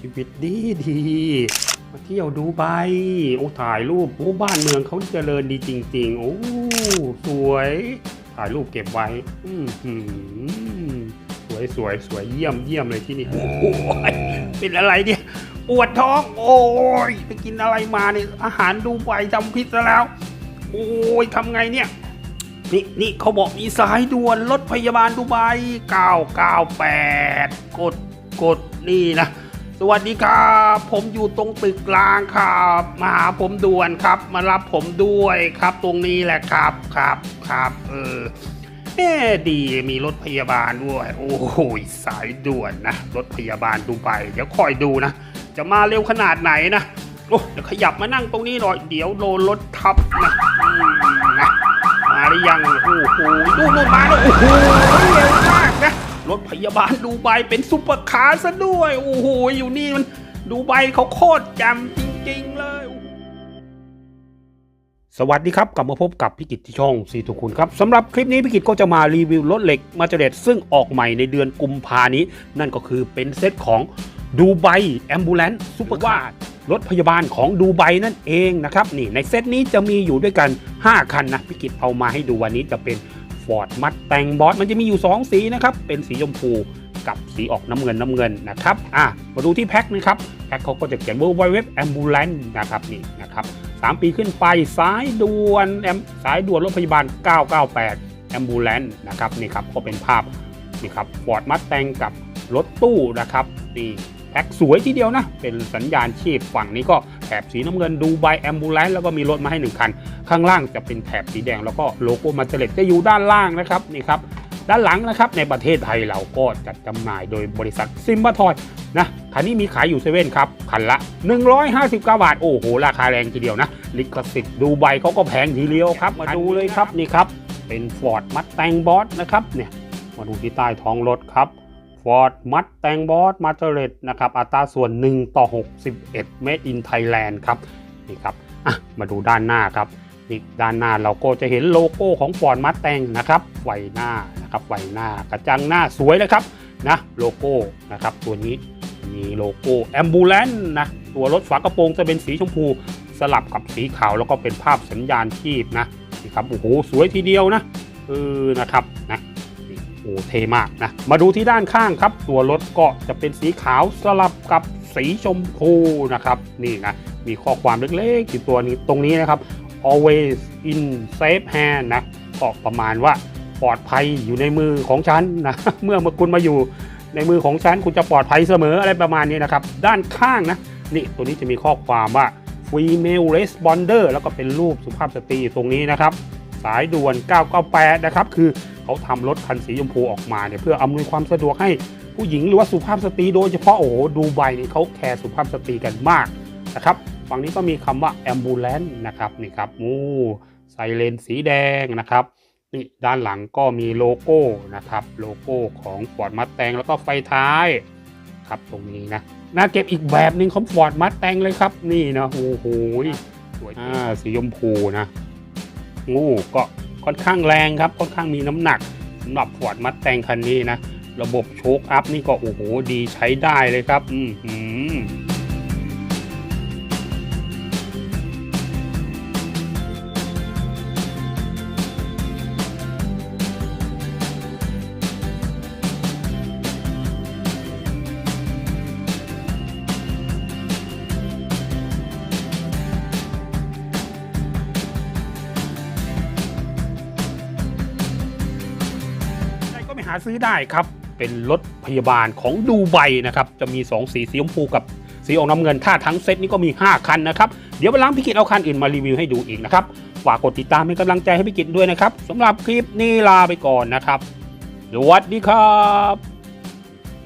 ชีวิตดีมาเที่ยวดูไบโอ้ถ่ายรูปโอ้บ้านเมืองเขาเจริญดีจริงๆโอ้สวยถ่ายรูปเก็บไว้สวยเยี่ยมเลยที่นี่โอ้ยเป็นอะไรเนี่ยปวดท้องโอ้ยไปกินอะไรมาเนี่ยอาหารดูไบทำพิษซะแล้วโอ้ยทำไงเนี่ยนี่เขาบอกมีสายด่วนรถพยาบาลดูไบ998กดนี่นะสวัสดีครับผมอยู่ตรงตึกกลางครับมาหาผมด่วนครับมารับผมด้วยครับตรงนี้แหละครับดีมีรถพยาบาลด้วยโอ้ยสายด่วนนะรถพยาบาลดูไบเดี๋ยวคอยดูนะจะมาเร็วขนาดไหนนะโอ้เดี๋ยวขยับมานั่งตรงนี้หน่อยเดี๋ยวโดนรถทับนะมาหรือยังโอ้โหดูมาแล้วโอ้โหเร็วมากนะรถพยาบาลดูไบเป็นซุปเปอร์คาร์ซะด้วยโอ้โหอยู่นี่มันดูไบเขาโคตรจำจริงๆเลยสวัสดีครับกลับมาพบกับพี่กิตที่ช่องซีทูคุณครับสำหรับคลิปนี้พี่กิตก็จะมารีวิวรถเหล็กมาเจเดตซึ่งออกใหม่ในเดือนกุมภานี้นั่นก็คือเป็นเซตของดูไบแอมบูเลนซ์ซุปเปอร์คาร์รถพยาบาลของดูไบนั่นเองนะครับนี่ในเซตนี้จะมีอยู่ด้วยกัน5คันนะพี่กิตเอามาให้ดูวันนี้จะเป็นFord Mustang Boss มันจะมีอยู่2สีนะครับเป็นสีชมพูกับสีออกน้ำเงินนะครับมาดูที่แพ็คนะครับแพ็คเขาก็จะเขียน World Wide Web Ambulance นะครับนี่นะครับ3ปีขึ้นไปสายด่วนรถพยาบาล998 Ambulance นะครับนี่ครับก็เป็นภาพนี่ครับ Ford Mustang กับรถตู้นะครับนี่แพ็คสวยทีเดียวนะเป็นสัญญาณชีพฝั่งนี้ก็แถบสีน้ำเงินดูไบแอมบูเลนซ์แล้วก็มีรถมาให้1คันข้างล่างจะเป็นแถบสีแดงแล้วก็โลโก้มาเจเลตจะอยู่ด้านล่างนะครับนี่ครับด้านหลังนะครับในประเทศไทยเราก็จัดจำหน่ายโดยบริษัทซิมบัตทอยนะคันนี้มีขายอยู่เซเว่นครับคันละ159 บาทโอ้โหราคาแรงทีเดียวนะลิขสิทธิ์ดูไบเขาก็แพงทีเดียวครับมาดูเลยครับนี่ครับเป็น Ford Mustang Boss นะครับเนี่ยมาดูที่ใต้ท้องรถครับFord Mustang Boss มาเจเลตนะครับอัตราส่วน1:61 Made in Thailand ครับนี่ครับมาดูด้านหน้าครับนี่ด้านหน้าเราก็จะเห็นโลโก้ของ Ford Mustang นะครับไฟหน้ากระจังหน้าสวยเลยครับนะโลโก้นะครับตัวนี้มีโลโก้ Ambulance นะตัวรถฝากระโปรงจะเป็นสีชมพูสลับกับสีขาวแล้วก็เป็นภาพสัญญาณชีพนะนี่ครับโอ้โหสวยทีเดียวนะนะครับนะโอ้เท่มากนะมาดูที่ด้านข้างครับตัวรถก็จะเป็นสีขาวสลับกับสีชมพูนะครับนี่นะมีข้อความเล็กๆที่ตัวนี้ตรงนี้นะครับ always in safe hand นะก็ประมาณว่าปลอดภัยอยู่ในมือของฉันนะเมื่อคุณมาอยู่ในมือของฉันคุณจะปลอดภัยเสมออะไรประมาณนี้นะครับด้านข้างนะนี่ตัวนี้จะมีข้อความว่า female responder แล้วก็เป็นรูปสุภาพสตรีตรงนี้นะครับสายด่วน998นะครับคือเขาทำรถคันสีชมพูออกมาเนี่ยเพื่ออำนวยความสะดวกให้ผู้หญิงหรือว่าสุภาพสตรีโดยเฉพาะโอ้โหดูไบนี่เขาแคร์สุภาพสตรีกันมากนะครับฝั่งนี้ก็มีคำว่า ambulance นะครับนี่ครับไซเรนสีแดงนะครับนี่ด้านหลังก็มีโลโก้นะครับโลโก้ของ Ford Mustang แล้วก็ไฟท้ายครับตรงนี้นะน่าเก็บอีกแบบหนึ่งของ Ford Mustang เลยครับนี่นะโอ้โหสวยสีชมพูนะก็ค่อนข้างแรงครับค่อนข้างมีน้ำหนักสำหรับ Ford Mustang คันนี้นะระบบโชคอัพนี่ก็โอ้โหดีใช้ได้เลยครับหาซื้อได้ครับเป็นรถพยาบาลของดูไบนะครับจะมี2สีชมพูกับสีออกน้ำเงินถ้าทั้งเซตนี้ก็มี5คันนะครับเดี๋ยวไปล้างพี่กิตเอาคันอื่นมารีวิวให้ดูอีกนะครับฝากกดติดตามเป็นกำลังใจให้พี่กิตด้วยนะครับสำหรับคลิปนี้ลาไปก่อนนะครับสวัสดีครับ